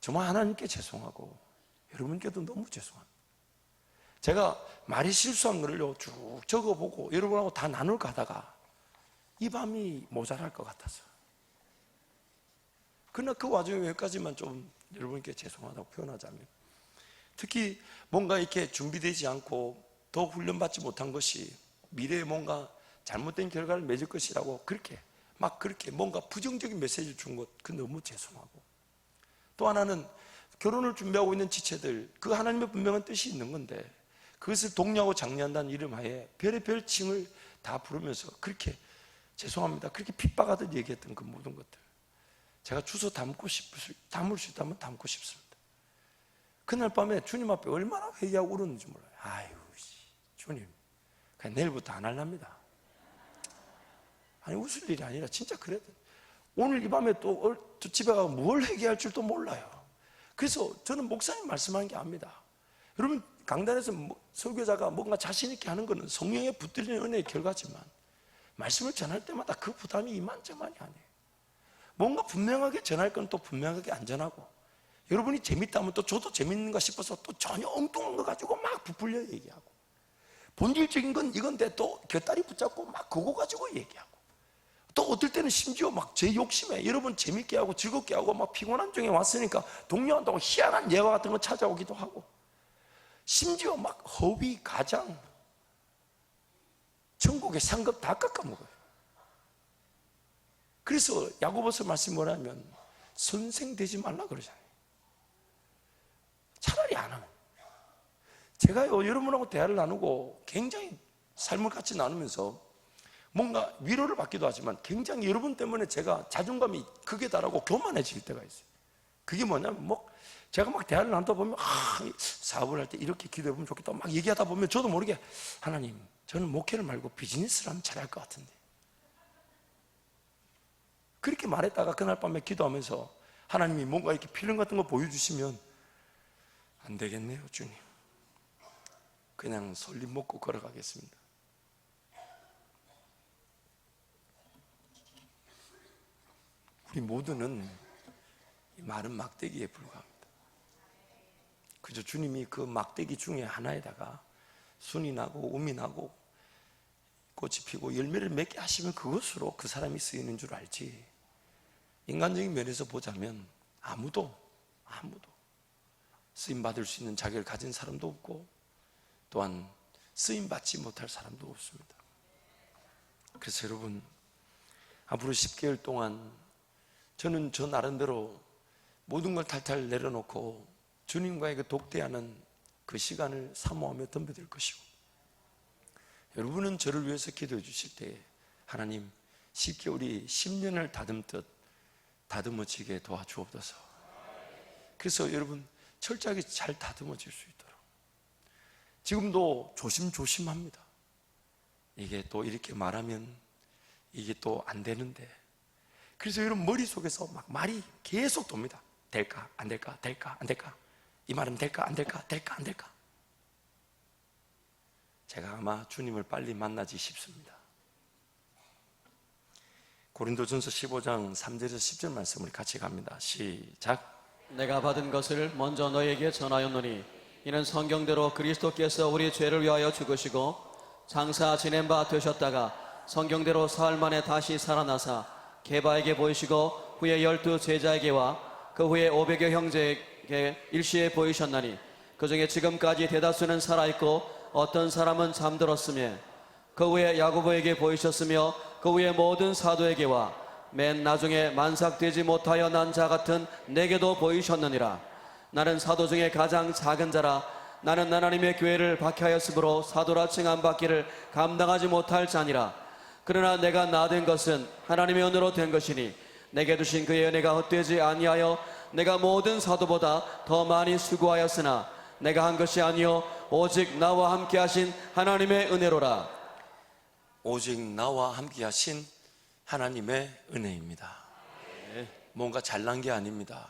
정말 하나님께 죄송하고 여러분께도 너무 죄송합니다. 제가 말이 실수한 거를요 쭉 적어보고 여러분하고 다 나눌까 하다가 이 밤이 모자랄 것 같아서, 그러나 그 와중에 여기까지만 좀 여러분께 죄송하다고 표현하자면, 특히 뭔가 이렇게 준비되지 않고 더 훈련받지 못한 것이 미래에 뭔가 잘못된 결과를 맺을 것이라고 그렇게 뭔가 부정적인 메시지를 준 것, 그 너무 죄송하고, 또 하나는 결혼을 준비하고 있는 지체들, 그 하나님의 분명한 뜻이 있는 건데 그것을 독려하고 장려한다는 이름하에 별의 별칭을 다 부르면서 그렇게 죄송합니다, 그렇게 핍박하듯 얘기했던 그 모든 것들, 제가 주워 담을 수 있다면 담고 싶습니다. 그날 밤에 주님 앞에 얼마나 회개하고 울었는지 몰라요. 아유 주님, 그냥 내일부터 안 할랍니다. 아니 웃을 일이 아니라 진짜 그래도 오늘 이 밤에 또 집에 가서 뭘 회개할 줄도 몰라요. 그래서 저는 목사님 말씀하는 게 압니다. 여러분, 강단에서 설교자가 뭔가 자신 있게 하는 것은 성령에 붙들리는 은혜의 결과지만 말씀을 전할 때마다 그 부담이 이만저만이 아니에요. 뭔가 분명하게 전할 건 또 분명하게 안 전하고, 여러분이 재밌다면 또 저도 재밌는가 싶어서 또 전혀 엉뚱한 거 가지고 막 부풀려 얘기하고, 본질적인 건 이건데 또 곁다리 붙잡고 막 그거 가지고 얘기하고, 또 어떨 때는 심지어 막 제 욕심에 여러분 재밌게 하고 즐겁게 하고 막 피곤한 중에 왔으니까 독려한다고 희한한 예화 같은 거 찾아오기도 하고, 심지어 막 허위, 가장, 천국의 상급 다 깎아먹어요. 그래서 야고보서 말씀이 뭐냐면 선생 되지 말라 그러잖아요. 차라리 안 하면. 제가요 여러분하고 대화를 나누고 굉장히 삶을 같이 나누면서 뭔가 위로를 받기도 하지만 굉장히 여러분 때문에 제가 자존감이 극에 달하고 교만해질 때가 있어요. 그게 뭐냐면 제가 막 대화를 나누다 보면 사업을 할 때 이렇게 기도해보면 좋겠다 막 얘기하다 보면 저도 모르게 하나님, 저는 목회를 말고 비즈니스를 하면 잘할 것 같은데, 그렇게 말했다가 그날 밤에 기도하면서 하나님이 뭔가 이렇게 필름 같은 거 보여주시면 안 되겠네요 주님, 그냥 설립 먹고 걸어가겠습니다. 우리 모두는 이 마른 막대기에 불과합니다. 그저 주님이 그 막대기 중에 하나에다가 순이 나고 음이 나고 꽃이 피고 열매를 맺게 하시면 그것으로 그 사람이 쓰이는 줄 알지, 인간적인 면에서 보자면 아무도 쓰임받을 수 있는 자격을 가진 사람도 없고 또한 쓰임받지 못할 사람도 없습니다. 그래서 여러분, 앞으로 10개월 동안 저는 저 나름대로 모든 걸 탈탈 내려놓고 주님과의 그 독대하는 그 시간을 사모하며 덤벼들 것이고, 여러분은 저를 위해서 기도해 주실 때 하나님 10개월이 10년을 다듬듯 다듬어지게 도와주옵소서. 그래서 여러분 철저하게 잘 다듬어질 수 있도록 지금도 조심조심합니다. 이게 또 이렇게 말하면 이게 또 안 되는데, 그래서 여러분 머릿속에서 막 말이 계속 돕니다. 될까 안 될까, 될까 안 될까, 이 말은 될까 안 될까, 될까 안 될까. 제가 아마 주님을 빨리 만나지 싶습니다. 고린도전서 15장 3절에서 10절 말씀을 같이 갑니다. 시작. 내가 받은 것을 먼저 너에게 전하였노니 이는 성경대로 그리스도께서 우리 죄를 위하여 죽으시고 장사 지낸 바 되셨다가 성경대로 사흘 만에 다시 살아나사 게바에게 보이시고 후에 12 제자에게와 그 후에 500여 형제에게 일시에 보이셨나니 그 중에 지금까지 대다수는 살아있고 어떤 사람은 잠들었으며 그 후에 야고보에게 보이셨으며 그 후에 모든 사도에게와 맨 나중에 만삭되지 못하여 난 자 같은 내게도 보이셨느니라. 나는 사도 중에 가장 작은 자라. 나는 하나님의 교회를 박해하였으므로 사도라 칭함 받기를 감당하지 못할 자니라. 그러나 내가 나된 것은 하나님의 은혜로 된 것이니 내게 주신 그의 은혜가 헛되지 아니하여 내가 모든 사도보다 더 많이 수고하였으나 내가 한 것이 아니요 오직 나와 함께 하신 하나님의 은혜로라. 오직 나와 함께 하신 하나님의 은혜입니다. 뭔가 잘난 게 아닙니다.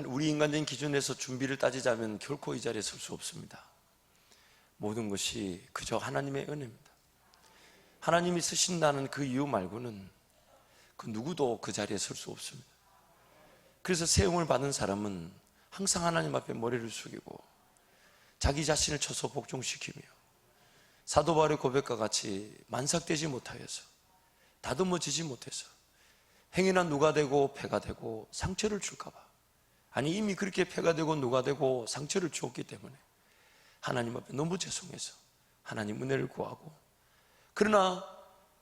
우리 인간적인 기준에서 준비를 따지자면 결코 이 자리에 설 수 없습니다. 모든 것이 그저 하나님의 은혜입니다. 하나님이 쓰신다는 그 이유 말고는 그 누구도 그 자리에 설 수 없습니다. 그래서 세움을 받은 사람은 항상 하나님 앞에 머리를 숙이고 자기 자신을 쳐서 복종시키며 사도 바울의 고백과 같이 만삭되지 못하여서 다듬어지지 못해서 행여나 누가 되고 패가 되고 상처를 줄까 봐, 아니 이미 그렇게 패가 되고 누가 되고 상처를 주었기 때문에 하나님 앞에 너무 죄송해서 하나님 은혜를 구하고, 그러나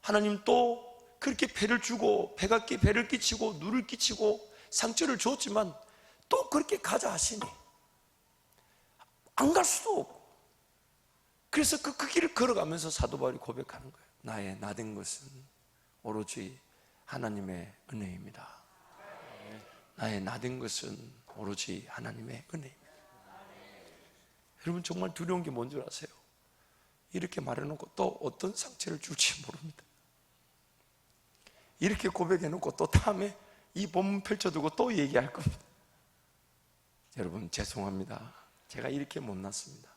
하나님 또 그렇게 패를 주고 배를 끼치고 누를 끼치고 상처를 주었지만 또 그렇게 가자 하시니 안 갈 수도 없고, 그래서 그 길을 걸어가면서 사도 바울이 고백하는 거예요. 나의 나된 것은 오로지 하나님의 은혜입니다. 나의 나된 것은 오로지 하나님의 은혜입니다. 여러분, 정말 두려운 게 뭔 줄 아세요? 이렇게 말해놓고 또 어떤 상처를 줄지 모릅니다. 이렇게 고백해놓고 또 다음에 이 본문 펼쳐두고 또 얘기할 겁니다. 여러분, 죄송합니다. 제가 이렇게 못났습니다.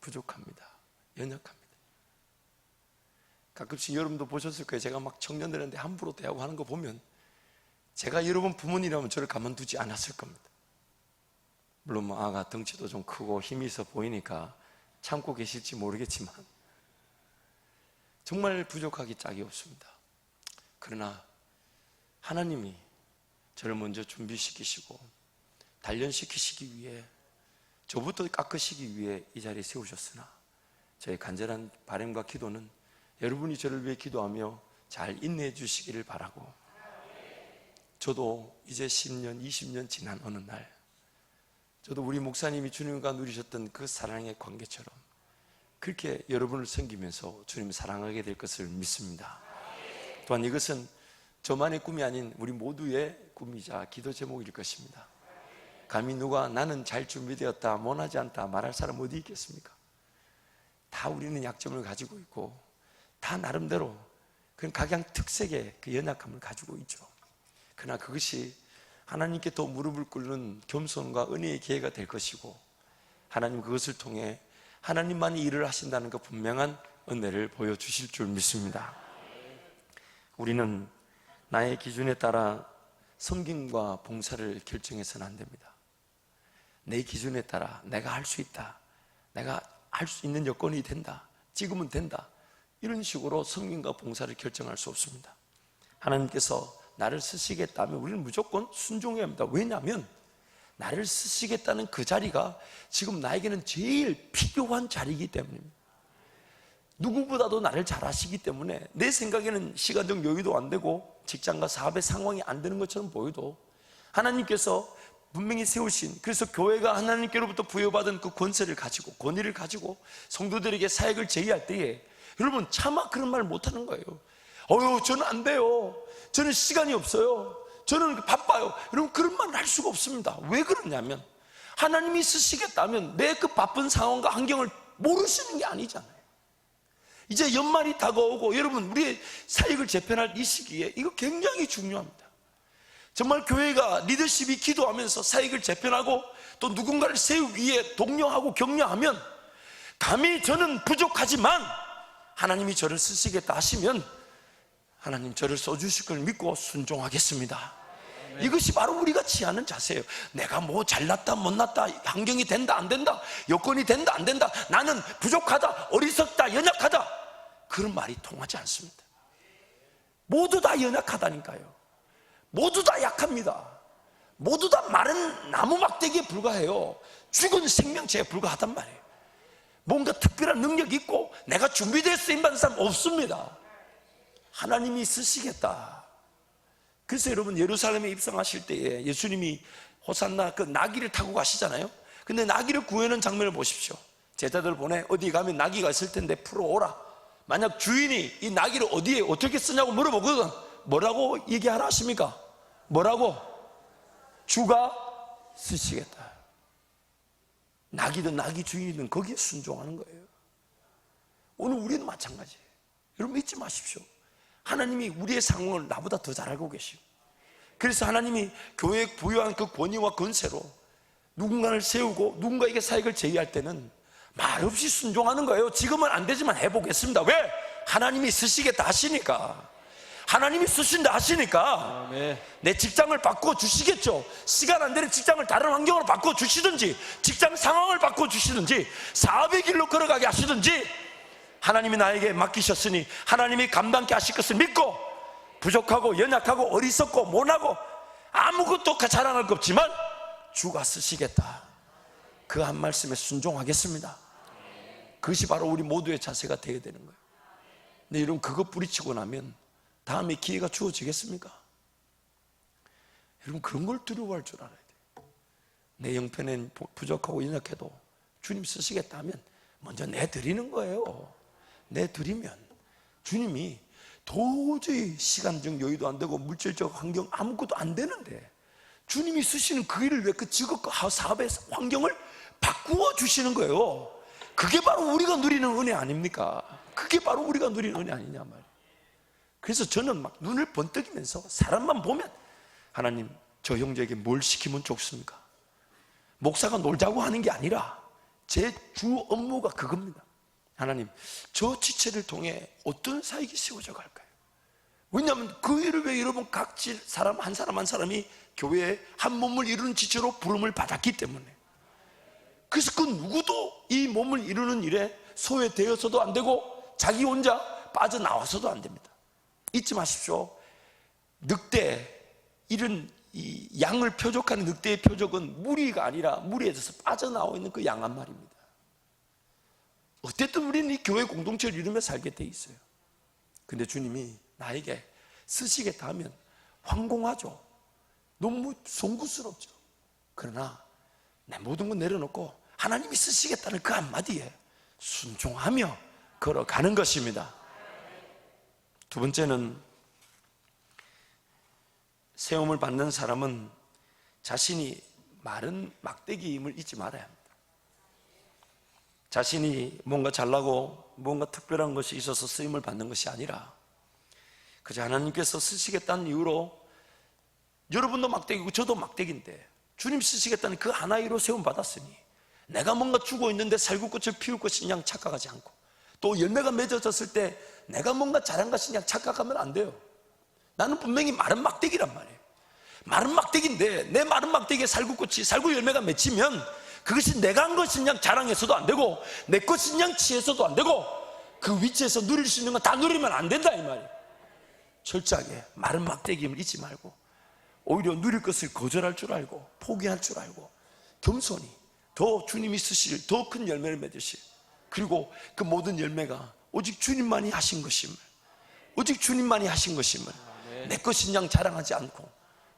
부족합니다. 연약합니다. 가끔씩 여러분도 보셨을 거예요. 제가 막 청년들한테 함부로 대하고 하는 거 보면 제가 여러분 부모님이라면 저를 가만두지 않았을 겁니다. 물론 뭐 아가 덩치도 좀 크고 힘이 있어 보이니까 참고 계실지 모르겠지만 정말 부족하기 짝이 없습니다. 그러나 하나님이 저를 먼저 준비시키시고 단련시키시기 위해, 저부터 깎으시기 위해 이 자리에 세우셨으나 저의 간절한 바람과 기도는 여러분이 저를 위해 기도하며 잘 인내해 주시기를 바라고, 저도 이제 10년, 20년 지난 어느 날 저도 우리 목사님이 주님과 누리셨던 그 사랑의 관계처럼 그렇게 여러분을 섬기면서 주님을 사랑하게 될 것을 믿습니다. 또한 이것은 저만의 꿈이 아닌 우리 모두의 꿈이자 기도 제목일 것입니다. 감히 누가 나는 잘 준비되었다, 원하지 않다 말할 사람 어디 있겠습니까? 다 우리는 약점을 가지고 있고 다 나름대로 그런 각양 특색의 그 연약함을 가지고 있죠. 그러나 그것이 하나님께 더 무릎을 꿇는 겸손과 은혜의 기회가 될 것이고, 하나님 그것을 통해 하나님만이 일을 하신다는 그 분명한 은혜를 보여주실 줄 믿습니다. 우리는 나의 기준에 따라 섬김과 봉사를 결정해서는 안 됩니다. 내 기준에 따라 내가 할 수 있다, 내가 할 수 있는 여건이 된다, 지금은 된다, 이런 식으로 섬김과 봉사를 결정할 수 없습니다. 하나님께서 나를 쓰시겠다면 우리는 무조건 순종해야 합니다. 왜냐하면 나를 쓰시겠다는 그 자리가 지금 나에게는 제일 필요한 자리이기 때문입니다. 누구보다도 나를 잘 아시기 때문에 내 생각에는 시간적 여유도 안 되고 직장과 사업의 상황이 안 되는 것처럼 보여도 하나님께서 분명히 세우신, 그래서 교회가 하나님께로부터 부여받은 그 권세를 가지고 권위를 가지고 성도들에게 사역을 제의할 때에 여러분 차마 그런 말 못하는 거예요. 저는 안 돼요, 저는 시간이 없어요, 저는 바빠요. 여러분 그런 말을 할 수가 없습니다. 왜 그러냐면 하나님이 쓰시겠다면 내 그 바쁜 상황과 환경을 모르시는 게 아니잖아요. 이제 연말이 다가오고 여러분 우리의 사역을 재편할 이 시기에 이거 굉장히 중요합니다. 정말 교회가 리더십이 기도하면서 사역을 재편하고 또 누군가를 세우기 위해 독려하고 격려하면, 감히 저는 부족하지만 하나님이 저를 쓰시겠다 하시면 하나님 저를 써주실 걸 믿고 순종하겠습니다. 이것이 바로 우리가 취하는 자세예요. 내가 뭐 잘났다 못났다, 환경이 된다 안 된다, 여건이 된다 안 된다, 나는 부족하다, 어리석다, 연약하다, 그런 말이 통하지 않습니다. 모두 다 연약하다니까요. 모두 다 약합니다. 모두 다 마른 나무 막대기에 불과해요. 죽은 생명체에 불과하단 말이에요. 뭔가 특별한 능력이 있고 내가 준비되어 쓰임받는 사람 없습니다. 하나님이 쓰시겠다. 그래서 여러분 예루살렘에 입성하실 때에 예수님이 호산나 그 나귀를 타고 가시잖아요. 근데 나귀를 구하는 장면을 보십시오. 제자들 보내 어디 가면 나귀가 있을 텐데 풀어오라. 만약 주인이 이 나귀를 어디에 어떻게 쓰냐고 물어보거든, 뭐라고 얘기하라 하십니까? 뭐라고? 주가 쓰시겠다. 나귀든 나귀 주인이든 거기에 순종하는 거예요. 오늘 우리는 마찬가지예요. 여러분 잊지 마십시오. 하나님이 우리의 상황을 나보다 더 잘 알고 계시고, 그래서 하나님이 교회에 부여한 그 권위와 권세로 누군가를 세우고 누군가에게 사역을 제의할 때는 말없이 순종하는 거예요. 지금은 안 되지만 해보겠습니다. 왜? 하나님이 쓰시겠다 하시니까, 하나님이 쓰신다 하시니까 아멘. 내 직장을 바꿔주시겠죠. 시간 안 되는 직장을 다른 환경으로 바꿔주시든지, 직장 상황을 바꿔주시든지, 사업의 길로 걸어가게 하시든지, 하나님이 나에게 맡기셨으니 하나님이 감당케 하실 것을 믿고, 부족하고 연약하고 어리석고 못하고 아무것도 자랑할 것 없지만 주가 쓰시겠다, 그 한 말씀에 순종하겠습니다. 그것이 바로 우리 모두의 자세가 되어야 되는 거예요. 근데 여러분, 그거 뿌리치고 나면 다음에 기회가 주어지겠습니까? 여러분, 그런 걸 두려워할 줄 알아야 돼요. 내 형편엔 부족하고 연약해도 주님 쓰시겠다 하면 먼저 내드리는 거예요. 내드리면 주님이 도저히 시간적 여유도 안 되고 물질적 환경 아무것도 안 되는데 주님이 쓰시는 그 일을 위해 그 직업과 사업의 환경을 바꾸어 주시는 거예요. 그게 바로 우리가 누리는 은혜 아닙니까? 그게 바로 우리가 누리는 은혜 아니냐 말이에요. 그래서 저는 막 눈을 번뜩이면서 사람만 보면, 하나님, 저 형제에게 뭘 시키면 좋습니까? 목사가 놀자고 하는 게 아니라 제 주 업무가 그겁니다. 하나님, 저 지체를 통해 어떤 사역이 세워져 갈까요? 왜냐하면 그 일을 위해 여러분 각 사람 한 사람 한 사람이 교회에 한 몸을 이루는 지체로 부름을 받았기 때문에, 그래서 그 누구도 이 몸을 이루는 일에 소외되어서도 안 되고 자기 혼자 빠져나와서도 안 됩니다. 잊지 마십시오. 늑대, 이런 이 양을 표적하는 늑대의 표적은 무리가 아니라 무리에서 빠져나와 있는 그 양 한 마리입니다. 어쨌든 우리는 이 교회 공동체를 이루며 살게 돼 있어요. 근데 주님이 나에게 쓰시겠다 하면 황공하죠. 너무 송구스럽죠. 그러나 내 모든 건 내려놓고 하나님이 쓰시겠다는 그 한마디에 순종하며 걸어가는 것입니다. 두 번째는, 세움을 받는 사람은 자신이 마른 막대기임을 잊지 말아야 합니다. 자신이 뭔가 잘나고 뭔가 특별한 것이 있어서 쓰임을 받는 것이 아니라, 그저 하나님께서 쓰시겠다는 이유로, 여러분도 막대기고 저도 막대기인데 주님 쓰시겠다는 그 하나의 이유로 세움 받았으니, 내가 뭔가 주고 있는데 살구꽃을 피울 것이냐 착각하지 않고, 또 열매가 맺어졌을 때 내가 뭔가 잘한 것이냐 착각하면 안 돼요. 나는 분명히 마른 막대기란 말이에요. 마른 막대기인데 내 마른 막대기에 살구꽃이, 살구 열매가 맺히면 그것이 내가 한 것이냐 자랑해서도 안 되고 내 것이냐 취해서도 안 되고, 그 위치에서 누릴 수 있는 건 다 누리면 안 된다 이 말이에요. 철저하게 마른 막대기임을 잊지 말고, 오히려 누릴 것을 거절할 줄 알고 포기할 줄 알고 겸손히 더 주님이 쓰실 더 큰 열매를 맺으실, 그리고 그 모든 열매가 오직 주님만이 하신 것임을, 오직 주님만이 하신 것임을, 내 것인 양 자랑하지 않고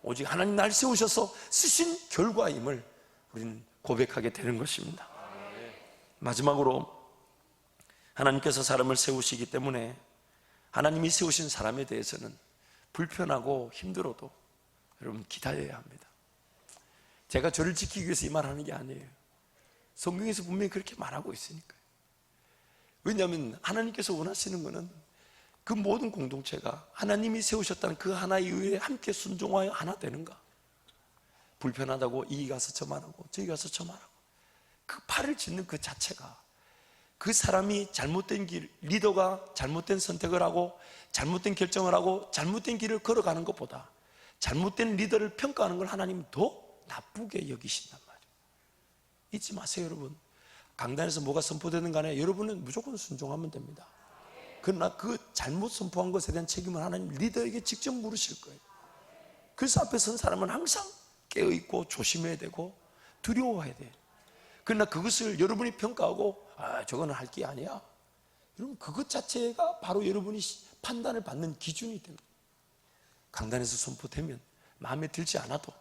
오직 하나님 날 세우셔서 쓰신 결과임을 우리는 고백하게 되는 것입니다. 마지막으로, 하나님께서 사람을 세우시기 때문에 하나님이 세우신 사람에 대해서는 불편하고 힘들어도 여러분 기다려야 합니다. 제가 저를 지키기 위해서 이 말하는 게 아니에요. 성경에서 분명히 그렇게 말하고 있으니까요. 왜냐하면 하나님께서 원하시는 것은 그 모든 공동체가 하나님이 세우셨다는 그 하나의 이유에 함께 순종하여 하나 되는가. 불편하다고 이기 가서 저 말하고 저기 가서 저 말하고, 그 팔을 짚는 그 자체가, 그 사람이 잘못된 길, 리더가 잘못된 선택을 하고 잘못된 결정을 하고 잘못된 길을 걸어가는 것보다 잘못된 리더를 평가하는 걸 하나님은 더 나쁘게 여기신단 말이에요. 잊지 마세요. 여러분, 강단에서 뭐가 선포되는 간에 여러분은 무조건 순종하면 됩니다. 그러나 그 잘못 선포한 것에 대한 책임은 하나님 리더에게 직접 물으실 거예요. 그래서 앞에 선 사람은 항상 깨어있고 조심해야 되고 두려워해야 돼요. 그러나 그것을 여러분이 평가하고 저거는 할 게 아니야, 여러분, 그것 자체가 바로 여러분이 판단을 받는 기준이 됩니다. 강단에서 선포되면 마음에 들지 않아도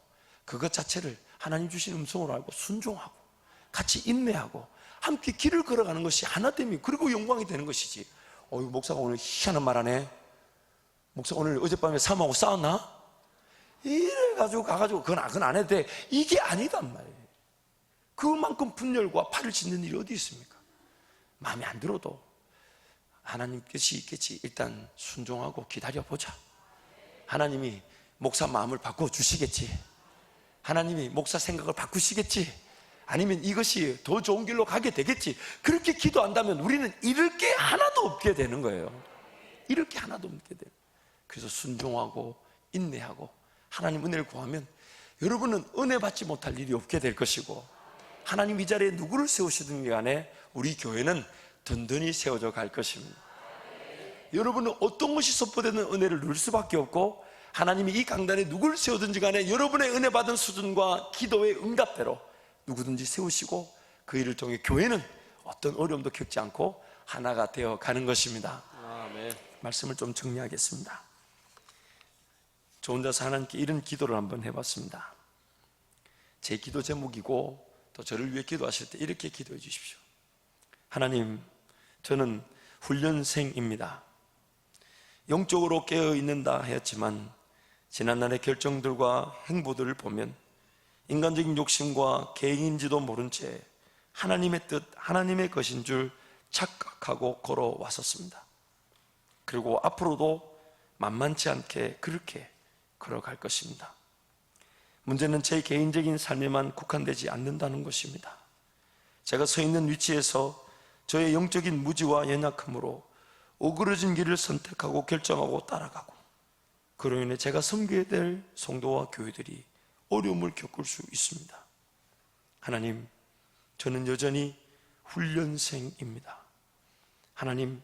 그것 자체를 하나님 주신 음성으로 알고 순종하고 같이 인내하고 함께 길을 걸어가는 것이 하나됨이, 그리고 영광이 되는 것이지. 목사가 오늘 희한한 말 하네, 목사 오늘 어젯밤에 사모하고 싸웠나? 이래가지고 가가지고 그건 안 해도 돼, 이게 아니단 말이에요. 그만큼 분열과 팔을 짚는 일이 어디 있습니까? 마음에 안 들어도 하나님께서 있겠지, 일단 순종하고 기다려보자. 하나님이 목사 마음을 바꿔주시겠지, 하나님이 목사 생각을 바꾸시겠지, 아니면 이것이 더 좋은 길로 가게 되겠지. 그렇게 기도한다면 우리는 잃을 게 하나도 없게 되는 거예요. 이렇게 하나도 없게 돼요. 그래서 순종하고 인내하고 하나님 은혜를 구하면 여러분은 은혜 받지 못할 일이 없게 될 것이고, 하나님 이 자리에 누구를 세우시든 간에 우리 교회는 든든히 세워져 갈 것입니다. 여러분은 어떤 것이 선포되는 은혜를 누릴 수밖에 없고, 하나님이 이 강단에 누구를 세우든지 간에 여러분의 은혜 받은 수준과 기도의 응답대로 누구든지 세우시고, 그 일을 통해 교회는 어떤 어려움도 겪지 않고 하나가 되어 가는 것입니다. 아멘. 말씀을 좀 정리하겠습니다. 저 혼자서 하나님께 이런 기도를 한번 해봤습니다. 제 기도 제목이고 또 저를 위해 기도하실 때 이렇게 기도해 주십시오. 하나님, 저는 훈련생입니다. 영적으로 깨어있는다 하였지만 지난날의 결정들과 행보들을 보면 인간적인 욕심과 계획인지도 모른 채 하나님의 뜻, 하나님의 것인 줄 착각하고 걸어왔었습니다. 그리고 앞으로도 만만치 않게 그렇게 걸어갈 것입니다. 문제는 제 개인적인 삶에만 국한되지 않는다는 것입니다. 제가 서 있는 위치에서 저의 영적인 무지와 연약함으로 오그러진 길을 선택하고 결정하고 따라가고, 그로 인해 제가 섬겨야 될 성도와 교회들이 어려움을 겪을 수 있습니다. 하나님, 저는 여전히 훈련생입니다. 하나님,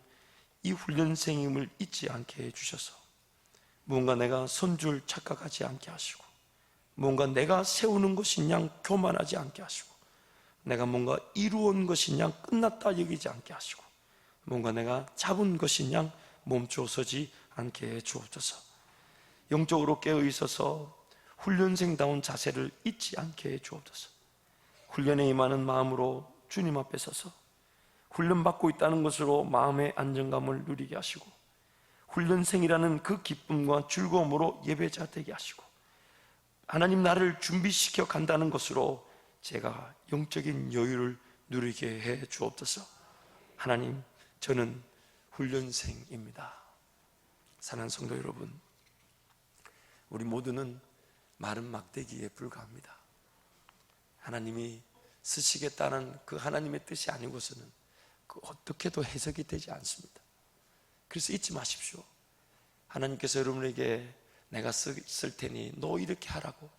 이 훈련생임을 잊지 않게 해주셔서 무언가 내가 선 줄 착각하지 않게 하시고, 뭔가 내가 세우는 것인 양 교만하지 않게 하시고, 내가 뭔가 이루어온 것인 양 끝났다 여기지 않게 하시고, 뭔가 내가 잡은 것인 양 멈춰서지 않게 해 주옵소서. 영적으로 깨어있어서 훈련생다운 자세를 잊지 않게 해 주옵소서. 훈련에 임하는 마음으로 주님 앞에 서서 훈련받고 있다는 것으로 마음의 안정감을 누리게 하시고, 훈련생이라는 그 기쁨과 즐거움으로 예배자 되게 하시고, 하나님 나를 준비시켜 간다는 것으로 제가 영적인 여유를 누리게 해 주옵소서. 하나님, 저는 훈련생입니다. 사랑하는 성도 여러분, 우리 모두는 마른 막대기에 불과합니다. 하나님이 쓰시겠다는 그 하나님의 뜻이 아니고서는 그 어떻게도 해석이 되지 않습니다. 그래서 잊지 마십시오. 하나님께서 여러분에게 내가 쓸 테니 너 이렇게 하라고,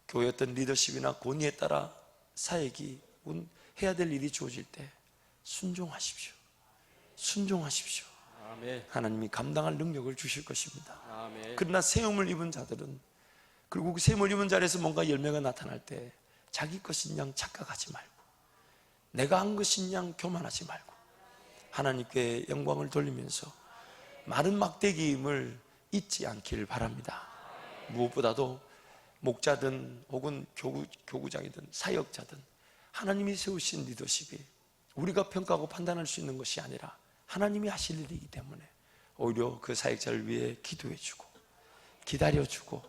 교회 어떤 리더십이나 권위에 따라 사역이 해야 될 일이 주어질 때 순종하십시오. 순종하십시오. 아멘. 하나님이 감당할 능력을 주실 것입니다. 아멘. 그러나 세움을 입은 자들은, 그리고 그 세움을 입은 자리에서 뭔가 열매가 나타날 때 자기 것인 양 착각하지 말고, 내가 한 것인 양 교만하지 말고 하나님께 영광을 돌리면서 마른 막대기임을 잊지 않길 바랍니다. 무엇보다도 목자든 혹은 교구장이든 사역자든 하나님이 세우신 리더십이 우리가 평가하고 판단할 수 있는 것이 아니라 하나님이 하실 일이기 때문에 오히려 그 사역자를 위해 기도해주고 기다려주고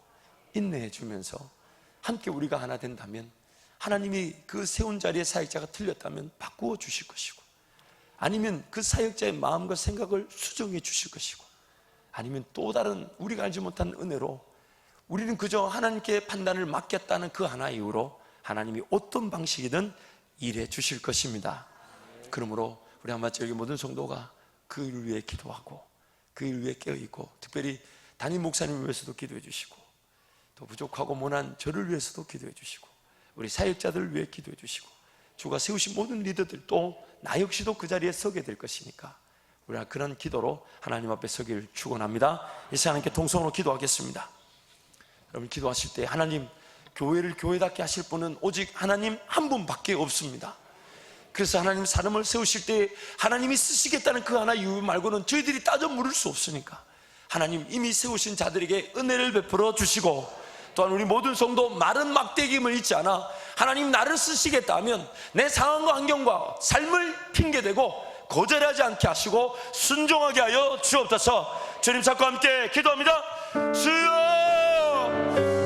인내해주면서 함께 우리가 하나 된다면, 하나님이 그 세운 자리에 사역자가 틀렸다면 바꾸어 주실 것이고, 아니면 그 사역자의 마음과 생각을 수정해 주실 것이고, 아니면 또 다른 우리가 알지 못한 은혜로 우리는 그저 하나님께 판단을 맡겼다는 그 하나 이유로 하나님이 어떤 방식이든 일해 주실 것입니다. 그러므로 우리 한마디 여기 모든 성도가 그 일을 위해 기도하고 그 일을 위해 깨어있고, 특별히 담임 목사님을 위해서도 기도해 주시고, 또 부족하고 모난 저를 위해서도 기도해 주시고, 우리 사역자들을 위해 기도해 주시고, 주가 세우신 모든 리더들도 나 역시도 그 자리에 서게 될 것이니까 우리가 그런 기도로 하나님 앞에 서기를 축원합니다. 이제 하나님께 동성으로 기도하겠습니다. 여러분 기도하실 때 하나님, 교회를 교회답게 하실 분은 오직 하나님 한 분밖에 없습니다. 그래서 하나님 사람을 세우실 때 하나님이 쓰시겠다는 그 하나 이유 말고는 저희들이 따져 물을 수 없으니까 하나님 이미 세우신 자들에게 은혜를 베풀어 주시고, 또한 우리 모든 성도 마른 막대기임을 잊지 않아 하나님 나를 쓰시겠다 하면 내 상황과 환경과 삶을 핑계대고 거절하지 않게 하시고 순종하게 하여 주옵소서. 주님 찾고 함께 기도합니다. 주